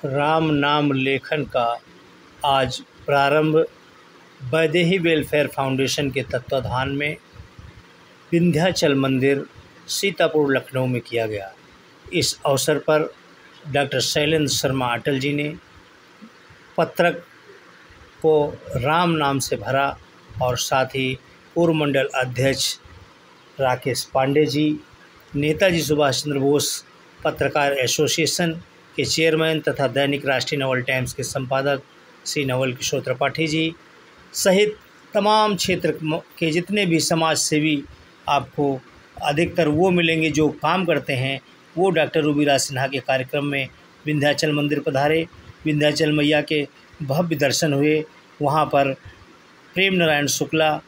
राम नाम लेखन का आज प्रारंभ वैदेही वेलफेयर फाउंडेशन के तत्वाधान में विंध्याचल मंदिर सीतापुर लखनऊ में किया गया। इस अवसर पर डॉक्टर शैलेंद्र शर्मा अटल जी ने पत्रक को राम नाम से भरा और साथ ही पूर्व मंडल अध्यक्ष राकेश पांडे जी, नेताजी सुभाष चंद्र बोस पत्रकार एसोसिएशन के चेयरमैन तथा दैनिक राष्ट्रीय नवल टाइम्स के संपादक श्री नवल किशोर त्रिपाठी जी सहित तमाम क्षेत्र के जितने भी समाज सेवी आपको अधिकतर वो मिलेंगे जो काम करते हैं, वो डॉक्टर रूबीराज सिन्हा के कार्यक्रम में विंध्याचल मंदिर पधारे। विंध्याचल मैया के भव्य दर्शन हुए। वहाँ पर प्रेम नारायण शुक्ला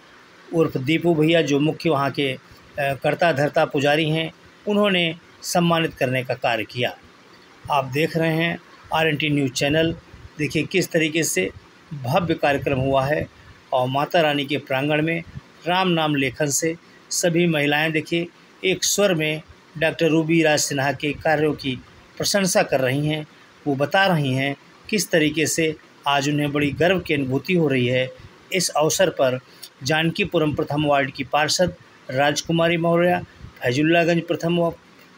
उर्फ दीपू भैया जो मुख्य वहाँ के कर्ता धर्ता पुजारी हैं, उन्होंने सम्मानित करने का कार्य किया। आप देख रहे हैं RNT न्यूज़ चैनल। देखिए किस तरीके से भव्य कार्यक्रम हुआ है और माता रानी के प्रांगण में राम नाम लेखन से सभी महिलाएं देखिए एक स्वर में डॉक्टर रूबीराज सिन्हा के कार्यों की प्रशंसा कर रही हैं। वो बता रही हैं किस तरीके से आज उन्हें बड़ी गर्व की अनुभूति हो रही है। इस अवसर पर जानकीपुरम प्रथम वार्ड की पार्षद राजकुमारी मौर्य, फैजुल्लागंज प्रथम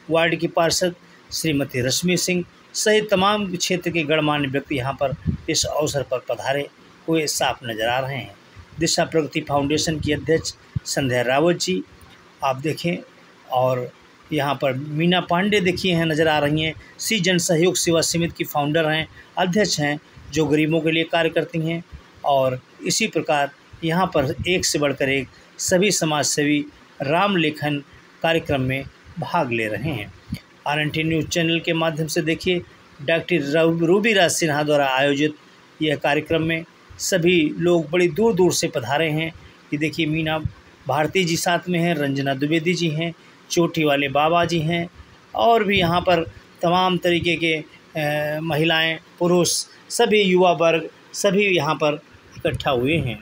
वार्ड की पार्षद श्रीमती रश्मि सिंह सहित तमाम क्षेत्र के गणमान्य व्यक्ति यहाँ पर इस अवसर पर पधारे हुए साफ नजर आ रहे हैं। दिशा प्रगति फाउंडेशन की अध्यक्ष संध्या रावत जी आप देखें, और यहाँ पर मीना पांडे देखिए हैं नज़र आ रही हैं। सी जन सहयोग सेवा समिति की फाउंडर हैं, अध्यक्ष हैं, जो गरीबों के लिए कार्य करती हैं। और इसी प्रकार यहाँ पर एक से बढ़कर एक सभी समाज सेवी राम लेखन कार्यक्रम में भाग ले रहे हैं। RNT न्यूज़ चैनल के माध्यम से देखिए डॉक्टर रूबीराज सिन्हा द्वारा आयोजित यह कार्यक्रम में सभी लोग बड़ी दूर दूर से पधारे हैं। कि देखिए मीना भारती जी साथ में हैं, रंजना द्विवेदी जी हैं, चोटी वाले बाबा जी हैं, और भी यहाँ पर तमाम तरीके के महिलाएं, पुरुष, सभी युवा वर्ग सभी यहाँ पर इकट्ठा हुए हैं।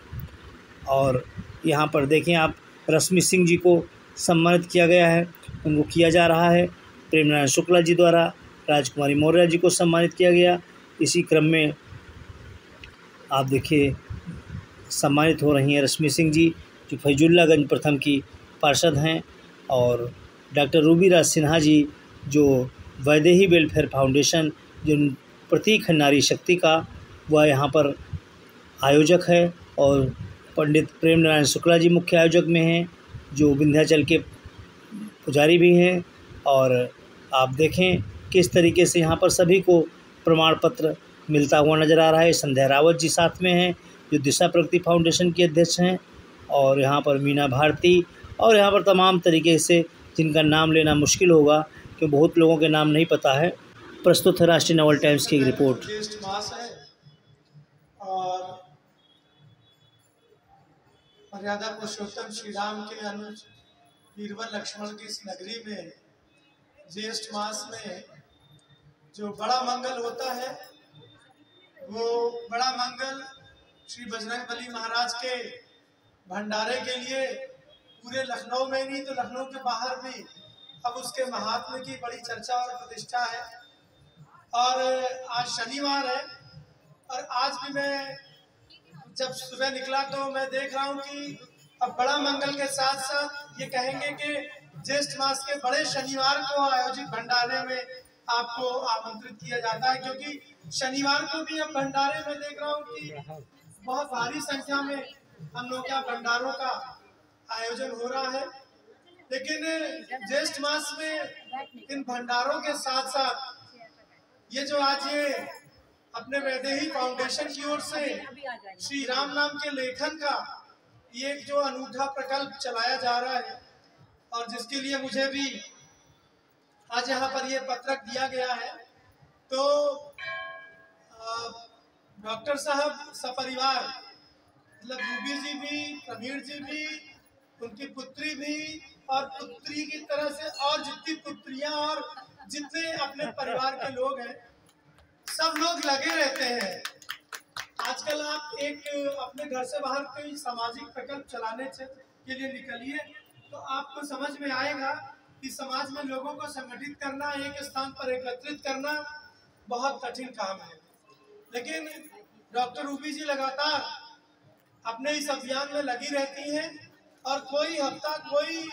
और यहाँ पर देखें आप रश्मि सिंह जी को सम्मानित किया गया है, उनको किया जा रहा है। प्रेम नारायण शुक्ला जी द्वारा राजकुमारी मौर्य जी को सम्मानित किया गया। इसी क्रम में आप देखिए सम्मानित हो रही हैं रश्मि सिंह जी जो फैजुल्लागंज प्रथम की पार्षद हैं, और डॉक्टर रूबीराज सिन्हा जी जो वैदेही वेलफेयर फाउंडेशन जो प्रतीक है नारी शक्ति का, वह यहाँ पर आयोजक है। और पंडित प्रेम नारायण शुक्ला जी मुख्य आयोजक में हैं जो विंध्याचल के पुजारी भी हैं। और आप देखें किस तरीके से यहाँ पर सभी को प्रमाण पत्र मिलता हुआ नज़र आ रहा है। संध्या रावत जी साथ में हैं जो दिशा प्रगति फाउंडेशन के अध्यक्ष हैं, और यहाँ पर मीना भारती, और यहाँ पर तमाम तरीके से जिनका नाम लेना मुश्किल होगा क्योंकि बहुत लोगों के नाम नहीं पता है। प्रस्तुत है राष्ट्रीय नवल टाइम्स की एक रिपोर्ट। ज्येष्ठ मास है और मर्यादा पुरुषोत्तम श्री राम के अनुज बीरबल लक्ष्मण की इस नगरी में ज्येष्ठ मास में जो बड़ा मंगल होता है, वो बड़ा मंगल श्री बजरंगबली महाराज के भंडारे के लिए पूरे लखनऊ में नहीं तो लखनऊ के बाहर भी अब उसके महात्म्य की बड़ी चर्चा और प्रतिष्ठा है। और आज शनिवार है, और आज भी मैं जब सुबह निकला तो मैं देख रहा हूँ कि अब बड़ा मंगल के साथ साथ ये कहेंगे कि ज्येष्ठ मास के बड़े शनिवार को आयोजित भंडारे में आपको आमंत्रित किया जाता है, क्योंकि शनिवार को भी अब भंडारे में देख रहा हूँ कि बहुत भारी संख्या में हम लोग के भंडारों का आयोजन हो रहा है। लेकिन ज्येष्ठ मास में इन भंडारों के साथ साथ ये जो आज ये अपने वैदेही फाउंडेशन की ओर से श्री राम नाम के लेखन का ये जो अनूठा प्रकल्प चलाया जा रहा है, और जिसके लिए मुझे भी आज यहाँ पर ये पत्रक दिया गया है, तो डॉक्टर साहब सपरिवार मतलब रूबी जी भी, प्रवीण जी भी, उनकी पुत्री भी, और पुत्री की तरह से और जितनी पुत्रियां और जितने अपने परिवार के लोग हैं, सब लोग लगे रहते हैं। आजकल आप एक अपने घर से बाहर कोई सामाजिक प्रकल्प चलाने के लिए निकलिए तो आपको समझ में आएगा कि समाज में लोगों को संगठित करना, एक स्थान पर एकत्रित करना बहुत कठिन काम है, लेकिन डॉक्टर रूबी जी लगातार अपने इस अभियान में लगी रहती हैं और कोई हफ्ता, कोई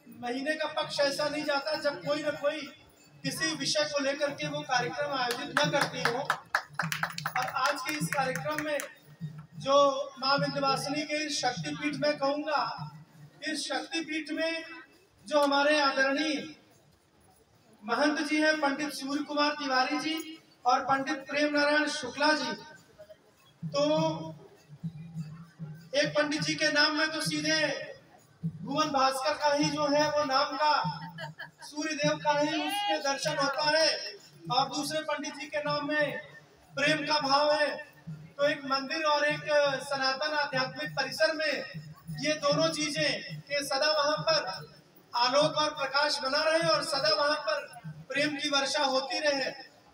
महीने का पक्ष ऐसा नहीं जाता जब कोई न कोई किसी विषय को लेकर के वो कार्यक्रम आयोजित न करती हो। और आज के इस कार्यक्रम में जो माँ विंध्यवासिनी के इस शक्तिपीठ में कहूँगा, इस शक्तिपीठ में जो हमारे आदरणीय महंत जी हैं पंडित सूर्य कुमार तिवारी जी और पंडित प्रेम नारायण शुक्ला जी, तो एक पंडित जी के नाम में तो सीधे भुवन भास्कर का ही जो है वो नाम का सूर्य देव का ही उसके दर्शन होता है, और दूसरे पंडित जी के नाम में प्रेम का भाव है। तो एक मंदिर और एक सनातन आध्यात्मिक परिसर में ये दोनों चीजें कि सदा वहां पर आलोक और प्रकाश बना रहे और सदा वहां पर प्रेम की वर्षा होती रहे,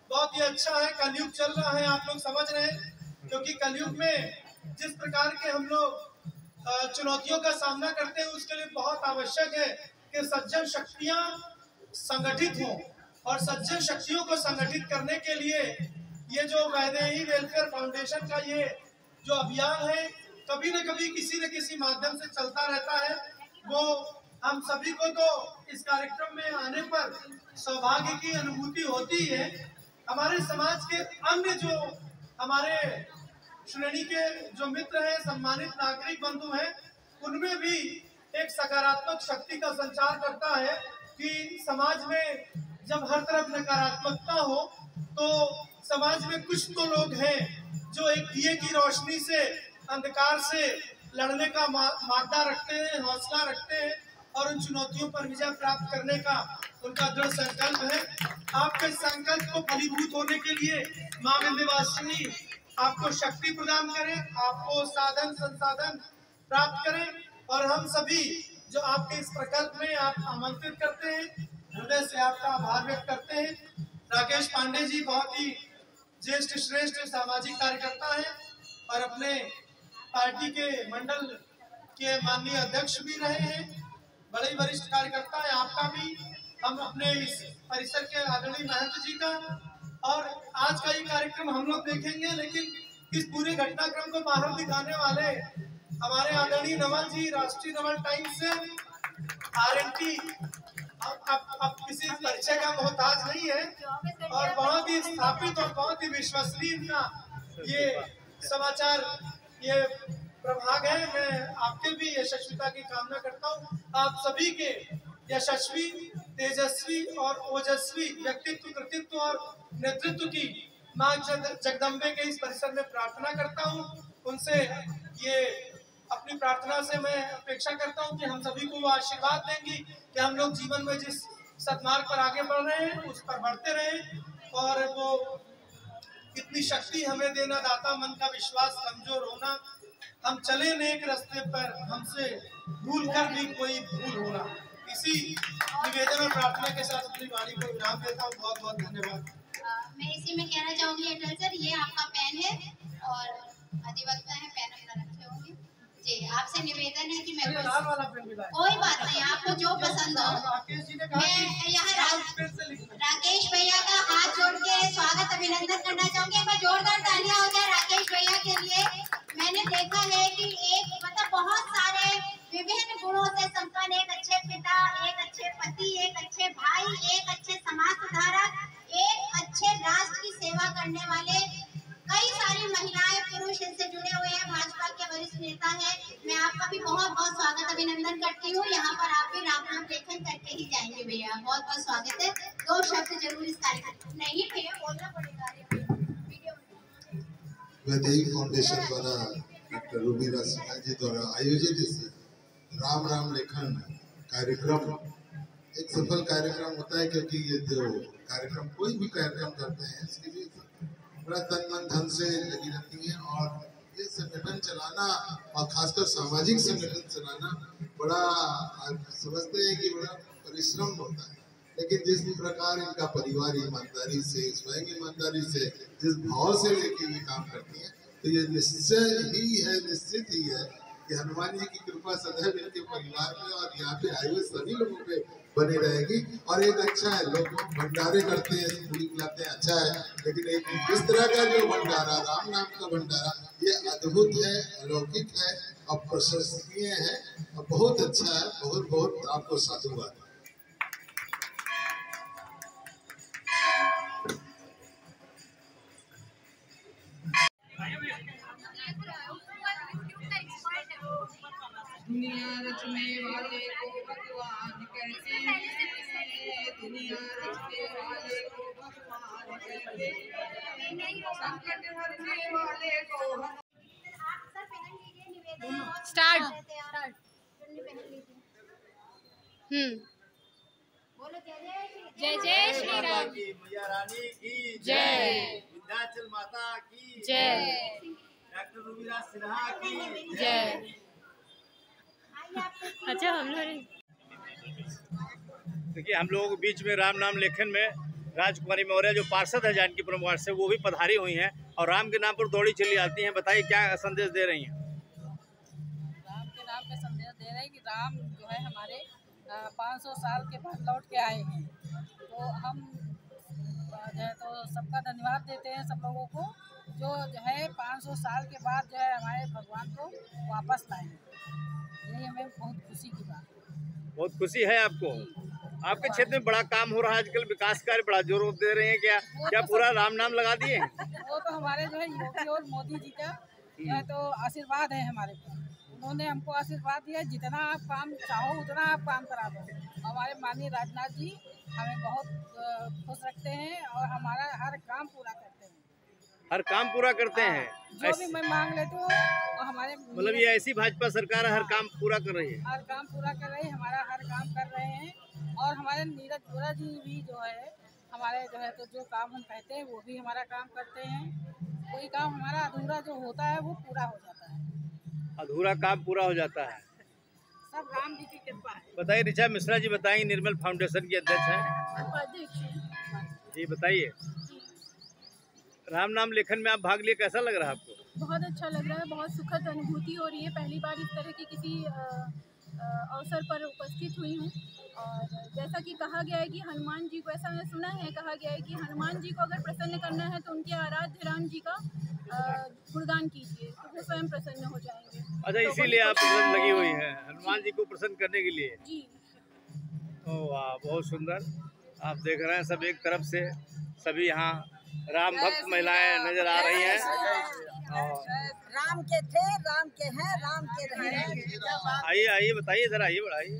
बहुत ही अच्छा है। कलयुग चल रहा है, आप लोग समझ रहे हैं, क्योंकि कलयुग में जिस प्रकार के हम लोग चुनौतियों का सामना करते हैं उसके लिए बहुत आवश्यक है कि सज्जन शक्तियां संगठित हों, और सज्जन शक्तियों को संगठित करने के लिए ये जो वैदेही वेलफेयर फाउंडेशन का ये जो अभियान है कभी न कभी किसी न किसी माध्यम से चलता रहता है। वो हम सभी को तो इस कार्यक्रम में आने पर सौभाग्य की अनुभूति होती है। हमारे समाज के अन्य जो हमारे श्रेणी के जो मित्र हैं, सम्मानित नागरिक बंधु हैं, उनमें भी एक सकारात्मक शक्ति का संचार करता है कि समाज में जब हर तरफ नकारात्मकता हो तो समाज में कुछ तो लोग हैं जो एक दिए की रोशनी से अंधकार से लड़ने का मादा रखते हैं, हौसला रखते हैं और उन चुनौतियों पर विजय प्राप्त करने का उनका दृढ़ संकल्प है। आपके संकल्प को फलीभूत होने के लिए माँ विंध्यवासिनी आपको शक्ति प्रदान करें, आपको साधन संसाधन प्राप्त करें, और हम सभी जो आपके इस प्रकल्प में आप आमंत्रित करते हैं, हृदय से आपका आभार व्यक्त करते हैं। राकेश पांडे जी बहुत ही ज्येष्ठ श्रेष्ठ सामाजिक कार्यकर्ता हैं और अपने पार्टी के मंडल के माननीय अध्यक्ष भी रहे हैं, बड़े वरिष्ठ कार्यकर्ता है आपका भी। हम अपने इस परिसर के आदरणीय महंत जी का और आज का ये कार्यक्रम हम लोग देखेंगे, लेकिन इस पूरे घटनाक्रम को बाहर दिखाने वाले हमारे आदरणीय नवल जी, राष्ट्रीय नवल टाइम्स से RNT अब किसी परिचय का मोहताज नहीं है और बहुत ही स्थापित और बहुत ही विश्वसनीय इनका ये समाचार ये प्रभाग है। मैं आपके भी यशस्विता की कामना करता हूँ, आप सभी के यशस्वी, तेजस्वी और ओजस्वी व्यक्तित्व, कृतित्व और नेतृत्व की मां जगदम्बे के इस परिसर में प्रार्थना करता हूँ। उनसे ये अपनी प्रार्थना से मैं अपेक्षा करता हूँ कि हम सभी को वो आशीर्वाद देंगी कि हम लोग जीवन में जिस सद्मार्ग पर आगे बढ़ रहे हैं उस पर बढ़ते रहें, और वो इतनी शक्ति हमें देना दाता, मन का विश्वास कमजोर होना, हम चले नेक रास्ते पर, हमसे भूल कर भी कोई भूल होना। इसी निवेदन और प्रार्थना के साथ अपनी वाणी को विराम देता हूँ। बहुत बहुत धन्यवाद। मैं इसी में कहना चाहूंगी अटल सर, ये आपका पेन है और अधिवक्ता है, पेन अपना रखे होंगे जी। आपसे निवेदन है कि मैं लाल वाला पेन भी लाए। कोई बात नहीं, आपको जो पसंद हो। मैं यहाँ राकेश भैया का हाथ जोड़ के स्वागत अभिनंदन करना चाहूंगी। एक बार जोरदार तालियां हो जाए राकेश भैया के लिए। मैंने देखा है कि एक मतलब बहुत सारे विभिन्न गुणों से संपन्न, एक अच्छे पिता, एक अच्छे पति, एक अच्छे भाई, एक अच्छे समाज सुधारक, एक अच्छे राष्ट्र की सेवा करने वाले कई सारी महिलाएं, पुरुष इनसे जुड़े हुए हैं। भाजपा के वरिष्ठ नेता है। मैं आपका भी बहुत बहुत स्वागत अभिनंदन करती हूँ। यहाँ पर आप भी राम नाम लेखन करके ही जाएंगे भैया, बहुत बहुत स्वागत है। 2 शब्द जरूर इस कार्यक्रम नहीं भैया बोलना पड़ेगा वैदेही फाउंडेशन द्वारा डॉक्टर रूबी रासिका जी द्वारा आयोजित इस राम राम लेखन कार्यक्रम एक सफल कार्यक्रम होता है, क्योंकि ये जो कार्यक्रम कोई भी कार्यक्रम करते हैं इसके लिए बड़ा तन मन धन से लगी रहती है, और ये संगठन चलाना और खासकर सामाजिक संगठन चलाना बड़ा समझते हैं कि बड़ा परिश्रम होता है। लेकिन जिस प्रकार इनका परिवार ईमानदारी से, स्वयं ईमानदारी से, जिस भाव से लेके ये काम करती है, तो ये निश्चित ही है कि हनुमान जी की कृपा सदैव इनके परिवार में और यहाँ पे आए हुए सभी लोगों पे बनी रहेगी। और एक अच्छा है, लोग भंडारे करते हैं, पूरी खिलाते हैं, अच्छा है, लेकिन एक इस तरह का जो भंडारा, राम नाम का भंडारा, ये अद्भुत है, अलौकिक है और प्रशंसनीय है और बहुत अच्छा है। बहुत बहुत आपको साधुवाद। दुनिया रचने वाले को भगवान कहते हैं, दुनिया रचने वाले को भगवान कहते हैं, संकट हरने वाले को स्टार्ट। बोलो जय जय श्री राम। मैया रानी की जय। विंध्याचल माता की जय। डॉक्टर रूबीराज सिन्हा की जय। अच्छा हम लोग देखिए, हम लोगों के बीच में राम नाम लेखन में राजकुमारी मौर्य जो पार्षद है जानकीपुरम वार्ड से, वो भी पधारी हुई हैं और राम के नाम पर दौड़ी चली आती हैं। बताइए क्या संदेश दे रही हैं? राम के नाम पे संदेश दे रहे हैं कि राम जो है हमारे 500 साल के बाद लौट के आए हैं। तो हम जो है तो सबका धन्यवाद देते हैं सब लोगों को जो है 500 साल के बाद जो है हमारे भगवान को वापस लाए। यही हमें बहुत खुशी की बात है। बहुत खुशी है आपको। आपके क्षेत्र में बड़ा काम हो रहा है आजकल, विकास कार्य बड़ा जोर दे रहे हैं। क्या पूरा राम नाम लगा दिए हैं? वो तो हमारे जो है योगी और मोदी जी का जो है तो आशीर्वाद है हमारे पर। उन्होंने हमको आशीर्वाद दिया, जितना आप काम चाहो उतना आप काम करा दो। हमारे माननीय राजनाथ जी हमें बहुत खुश रखते हैं और हमारा हर काम पूरा करते हैं। हर काम पूरा करते हैं? जो भी मैं मांग लेती हूँ वो हमारे मतलब ये ऐसी भाजपा सरकार हर काम पूरा कर रही है? हर काम पूरा कर रही है, हमारा हर काम कर रहे हैं। और हमारे नीरज वोरा जी भी जो है हमारे जो है तो जो काम हम कहते हैं वो भी हमारा काम करते हैं। कोई काम हमारा अधूरा जो होता है वो पूरा हो जाता है। अधूरा काम पूरा हो जाता है, सब राम जी की कृपा है। बताइए। ऋचा मिश्रा जी बताएंगे, निर्मल फाउंडेशन की अध्यक्ष हैं जी। बताइए, राम नाम लेखन में आप भाग लिए, कैसा लग रहा है आपको? बहुत अच्छा लग रहा है, बहुत सुखद अनुभूति हो रही है। पहली बार इस तरह की किसी अवसर पर उपस्थित हुई हूँ। और जैसा कि कहा गया है कि हनुमान जी को, ऐसा मैंने सुना है, कहा गया है कि हनुमान जी को अगर प्रसन्न करना है तो उनके आराध्य राम जी का गुणगान कीजिए तो वो स्वयं प्रसन्न हो जाएंगे। अच्छा, इसीलिए आप प्रसन्न लगी हुई हैं हनुमान जी को प्रसन्न करने के लिए? जी। ओह वाह, बहुत सुंदर। आप देख रहे हैं सब एक तरफ से सभी यहाँ राम भक्त महिलाएं नजर आ रही हैं। राम के थे, राम के हैं, राम के रहेंगे। आइए आइए, बताइए जरा, आइए बढ़ाइए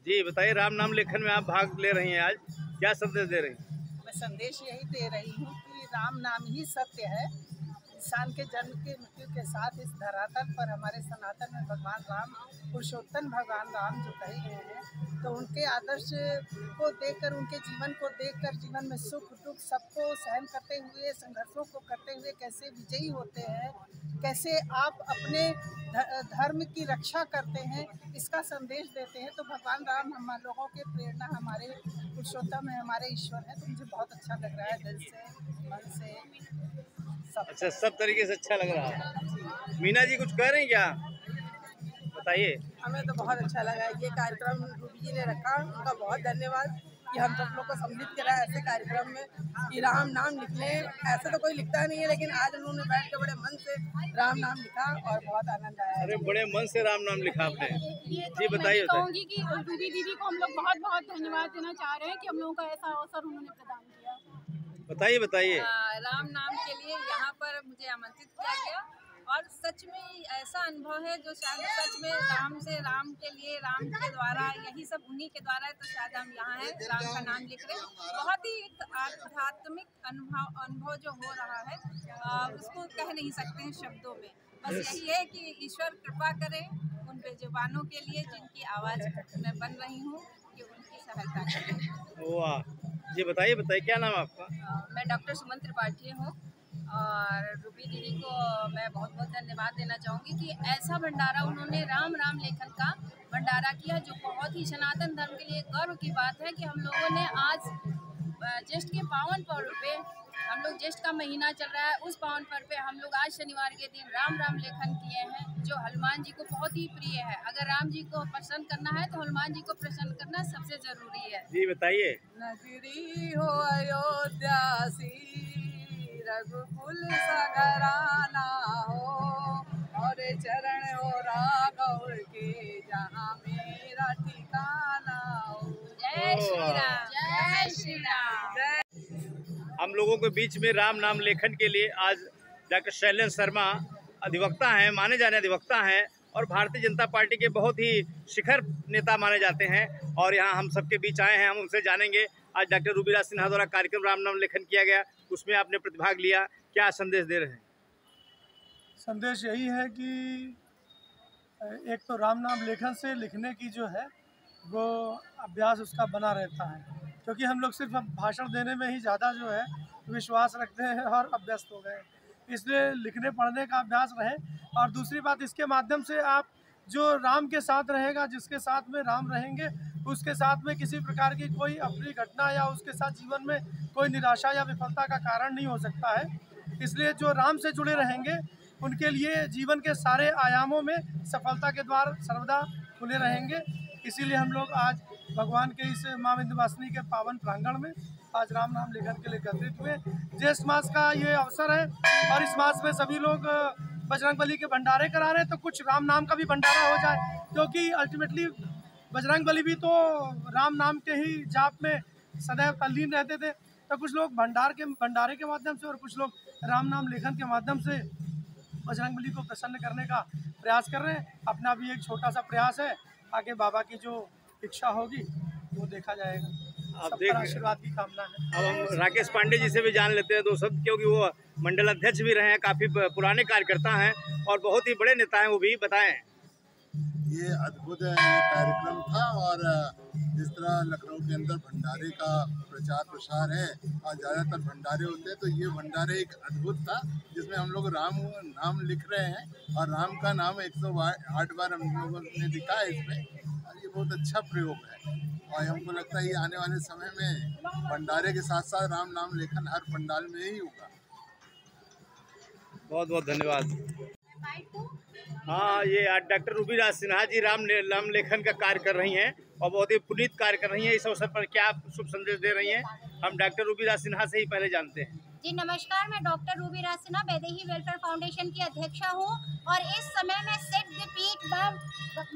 जी। बताइए, राम नाम लेखन में आप भाग ले रही हैं, आज क्या संदेश दे रही हैं? मैं संदेश यही दे रही हूँ कि राम नाम ही सत्य है। इंसान के जन्म के मृत्यु के साथ इस धरातल पर हमारे सनातन में भगवान राम, पुरुषोत्तम भगवान राम जो कहे गए हैं, तो उनके आदर्श को देखकर, उनके जीवन को देखकर, जीवन में सुख दुख सबको सहन करते हुए, संघर्षों को करते हुए कैसे विजयी होते हैं, कैसे आप अपने धर्म की रक्षा करते हैं, इसका संदेश देते हैं। तो भगवान राम हम लोगों के प्रेरणा, हमारे पुरुषोत्तम है, हमारे ईश्वर है। तो मुझे बहुत अच्छा लग रहा है, दिल से, मन से, सब। अच्छा, सब तरीके से अच्छा लग रहा है। मीना जी कुछ कह रही हैं क्या? बताइए। हमें तो बहुत अच्छा लगा ये कार्यक्रम रूबी जी ने रखा, उनका बहुत धन्यवाद कि हम सब लोग को सम्मिलित करा ऐसे कार्यक्रम में कि राम नाम लिखने। ऐसे तो कोई लिखता नहीं है, लेकिन आज उन्होंने बैठ के बड़े मन से राम नाम लिखा और बहुत आनंद आया। अरे बड़े मन से राम नाम लिखा आपने जी। बताइए। कहूँगी कि रूबी दीदी को हम लोग बहुत बहुत धन्यवाद देना चाह रहे हैं कि हम लोगों का ऐसा अवसर उन्होंने प्रदान किया। बताइए बताइए। राम नाम के लिए यहाँ पर मुझे आमंत्रित किया गया और सच में ऐसा अनुभव है जो शायद सच में राम से, राम के लिए, राम के द्वारा, यही सब उन्हीं के द्वारा है, तो शायद हम यहाँ हैं, राम का नाम लिख रहे हैं। बहुत ही एक आध्यात्मिक अनुभव जो हो रहा है उसको कह नहीं सकते हैं शब्दों में। बस यही है कि ईश्वर कृपा करें उन बेजुबानों के लिए जिनकी आवाज़ मैं बन रही हूँ, कि उनकी सहायता करें। वाह जी। बताइए बताइए, क्या नाम आपका? मैं डॉक्टर सुमन त्रिपाठी हूँ और रूबी दीदी को मैं बहुत बहुत धन्यवाद देना चाहूँगी कि ऐसा भंडारा उन्होंने राम नाम लेखन का भंडारा किया, जो बहुत ही सनातन धर्म के लिए गर्व की बात है कि हम लोगों ने आज ज्येष्ठ के पावन पर्व पे हम लोग ज्येष्ठ का महीना चल रहा है, उस पावन पर्व पे हम लोग आज शनिवार के दिन राम राम लेखन किए हैं, जो हनुमान जी को बहुत ही प्रिय है। अगर राम जी को प्रसन्न करना है तो हनुमान जी को प्रसन्न करना सबसे जरूरी है। जी बताइए। नगरी हो अयोध्या सी, रघुकुल सघराना हो, और चरण हो राघव के, जहाँ मेरा ठिकाना हो। जय श्री राम, जय श्री राम। हम लोगों के बीच में राम नाम लेखन के लिए आज डॉक्टर शैलेंद्र शर्मा अधिवक्ता हैं, माने जाने अधिवक्ता हैं और भारतीय जनता पार्टी के बहुत ही शिखर नेता माने जाते हैं और यहाँ हम सबके बीच आए हैं। हम उनसे जानेंगे आज डॉक्टर रूबीराज सिन्हा द्वारा कार्यक्रम राम नाम लेखन किया गया, उसमें आपने प्रतिभाग लिया, क्या संदेश दे रहे हैं? संदेश यही है कि एक तो राम नाम लेखन से लिखने की जो है वो अभ्यास उसका बना रहता है, क्योंकि हम लोग सिर्फ भाषण देने में ही ज़्यादा जो है विश्वास रखते हैं और अभ्यस्त हो गए, इसलिए लिखने पढ़ने का अभ्यास रहे। और दूसरी बात, इसके माध्यम से आप जो राम के साथ रहेगा, जिसके साथ में राम रहेंगे, उसके साथ में किसी प्रकार की कोई अपनी घटना या उसके साथ जीवन में कोई निराशा या विफलता का कारण नहीं हो सकता है। इसलिए जो राम से जुड़े रहेंगे उनके लिए जीवन के सारे आयामों में सफलता के द्वार सर्वदा खुले रहेंगे। इसीलिए हम लोग आज भगवान के इस माँ विंध्यवासिनी के पावन प्रांगण में आज राम नाम लेखन के लिए एकत्रित हुए। ज्येष्ठ मास का ये अवसर है और इस मास में सभी लोग बजरंगबली के भंडारे करा रहे हैं, तो कुछ राम नाम का भी भंडारा हो जाए, क्योंकि अल्टीमेटली बजरंगबली भी तो राम नाम के ही जाप में सदैव तल्लीन रहते थे। तो कुछ लोग भंडारे के माध्यम से और कुछ लोग राम नाम लेखन के माध्यम से बजरंगबली को प्रसन्न करने का प्रयास कर रहे हैं। अपना भी एक छोटा सा प्रयास है, आगे बाबा की जो इच्छा होगी वो देखा जाएगा। सबका आशीर्वाद की कामना है। अब हम राकेश पांडे जी से भी जान लेते हैं दो शब्द, क्योंकि वो मंडल अध्यक्ष भी रहे हैं, काफ़ी पुराने कार्यकर्ता हैं और बहुत ही बड़े नेता हैं, वो भी बताएं। ये अद्भुत कार्यक्रम था और जिस तरह लखनऊ के अंदर भंडारे का प्रचार प्रसार है और ज़्यादातर भंडारे होते हैं, तो ये भंडारे एक अद्भुत था जिसमें हम लोग राम नाम लिख रहे हैं और राम का नाम 108 बार हम लोगों ने लिखा है इसमें, और ये बहुत अच्छा प्रयोग है। और हमको लगता है ये आने वाले समय में भंडारे के साथ साथ राम नाम लेखन हर पंडाल में ही होगा। बहुत बहुत धन्यवाद। हाँ, ये आज डॉक्टर रूबीराज सिन्हा जी राम नाम लेखन का कार्य कर रही हैं और बहुत ही पुनीत कार्य कर रही हैं। इस अवसर पर क्या शुभ संदेश दे रही हैं, हम डॉक्टर रूबीराज सिन्हा से ही पहले जानते हैं। जी नमस्कार, मैं doctor Rubiraj Sinha Vaidehi welfare foundation की अध्यक्षा हूँ और इस समय मैं सिद्ध पीठ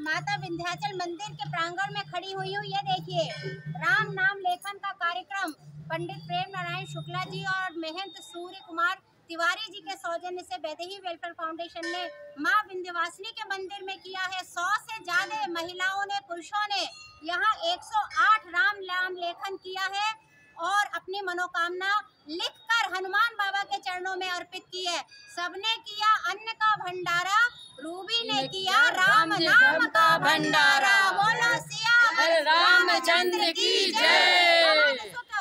माता विंध्याचल मंदिर के प्रांगण में खड़ी हुई हूँ। ये देखिए, राम नाम लेखन का कार्यक्रम पंडित प्रेम नारायण शुक्ला जी और महंत सूर्य कुमार तिवारी जी के सौजन्य से वैदेही वेलफेयर फाउंडेशन ने माँ विंध्यवासिनी के मंदिर में किया है। 100 से ज्यादा महिलाओं ने, पुरुषों ने यहाँ 108 राम नाम लेखन किया है और अपनी मनोकामना लिखकर हनुमान बाबा के चरणों में अर्पित की है। सबने किया अन्न का भंडारा, रूबी ने किया राम नाम का भंडारा। बोलो सिया रामचंद्र की जय,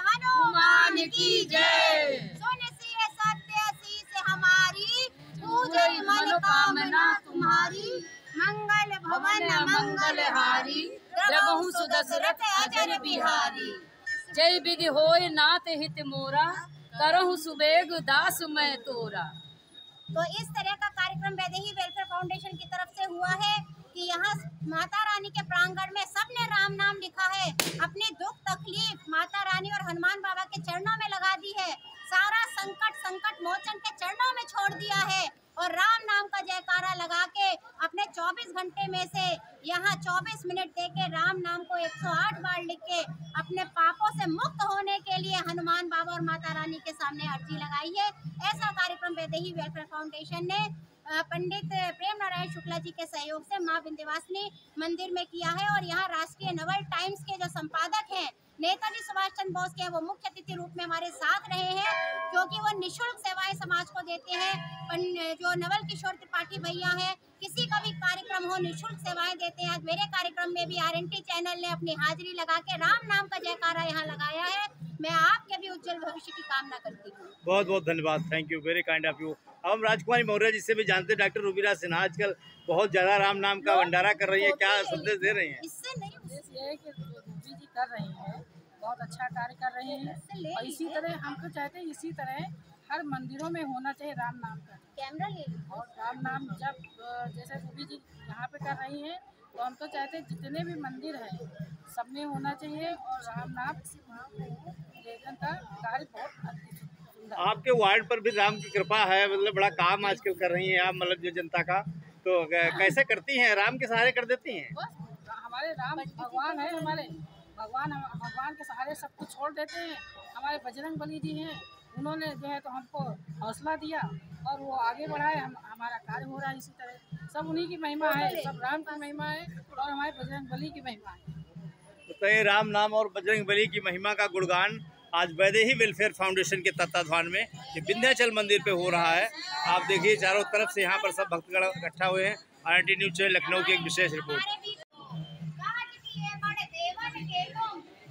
हनुमान की जय। सुन सिए सत्य शीस हमारी, पूजे मनोकामना तुम्हारी, मंगल भवन मंगलहारी, प्रभु सुदशरथ अजर बिहारी। जय विधि होय नाथ हित मोरा, करहु सुबेग दास मैं तोरा। तो इस तरह का कार्यक्रम वैदेही वेलफेयर फाउंडेशन की तरफ से हुआ है कि यहाँ माता रानी के प्रांगण में सबने राम नाम लिखा है, अपनी दुख तकलीफ माता रानी और हनुमान बाबा के चरणों में लगा दी है, सारा संकट मोचन के चरणों में छोड़ दिया है और राम नाम का जयकारा लगा के अपने 24 घंटे में से यहाँ 24 मिनट दे के राम नाम को 108 बार लिख के अपने पापों से मुक्त होने के लिए हनुमान बाबा और माता रानी के सामने अर्जी लगाई है। ऐसा कार्यक्रम वैदेही वेलफेयर फाउंडेशन ने पंडित प्रेम नारायण शुक्ला जी के सहयोग से माँ विंध्यवासिनी मंदिर में किया है और यहाँ राष्ट्रीय नवल टाइम्स के जो संपादक हैं नेताजी सुभाष चंद्र बोस के, वो मुख्य अतिथि रूप में हमारे साथ रहे हैं, क्योंकि वो निःशुल्क सेवाएं समाज को देते हैं। जो नवल किशोर त्रिपाठी भैया हैं, किसी का भी कार्यक्रम हो निःशुल्क सेवाएं देते हैं। आज मेरे कार्यक्रम में भी RNT चैनल ने अपनी हाजिरी लगा के राम नाम का जयकारा यहाँ लगाया है। मैं आपके भी उज्जवल भविष्य की कामना करती हूँ। बहुत बहुत धन्यवाद, thank you, very kind of you. हम राजकुमारी मौर्य जी से भी जानते हैं, डॉक्टर रूबीराज सिन्हा आजकल बहुत ज़्यादा राम नाम का भंडारा कर रही है, क्या संदेश दे रही हैं? इससे नहीं, ये है कि रूबी जी कर रही हैं बहुत अच्छा कार्य कर रहे हैं। और इसी तरह हम तो चाहते हैं इसी तरह हर मंदिरों में होना चाहिए राम नाम का कैमरा ले। और राम नाम जब जैसे रूबी जी यहाँ पे कर रही हैं तो हम तो चाहते हैं जितने भी मंदिर हैं सब में होना चाहिए। और राम नाम लेखन का कार्य बहुत आपके वार्ड पर भी राम की कृपा है, मतलब बड़ा काम आजकल कर रही हैं आप, मतलब जो जनता का तो कैसे करती हैं? राम के सहारे कर देती हैं? बस हमारे राम भगवान है, हमारे भगवान के सहारे सब कुछ छोड़ देते हैं। हमारे बजरंग बली जी हैं, उन्होंने जो है तो हमको हौसला दिया और वो आगे बढ़ाए, हमारा कार्य हो रहा है। इसी तरह सब उन्हीं की महिमा है, सब राम की महिमा है और हमारे बजरंग बली की महिमा है। तो ये राम नाम और बजरंग बली की महिमा का गुणगान आज वैदेही वेलफेयर फाउंडेशन के तत्वाधान में ये विंध्याचल मंदिर पे हो रहा है। आप देखिए चारों तरफ से यहाँ पर सब भक्तगण इकट्ठा हुए हैं। RNT न्यूज़ चैनल लखनऊ की एक विशेष रिपोर्ट।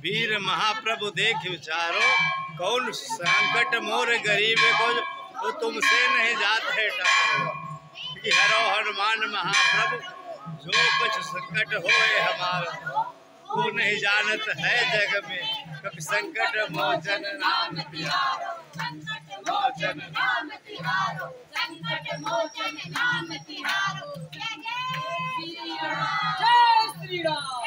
वीर महाप्रभु देख विचारो, कौन संकट मोर गरीब को, तो तुमसे नहीं जात है टारो। हरो हनुमान महाप्रभु, जो कुछ संकट होए हमारा, वो नहीं जानत है जग में, कभी संकट मोचन नाम तिहारो, संकट मोचन नाम तिहारो, संकट मोचन नाम तिहारो। जय श्री राम।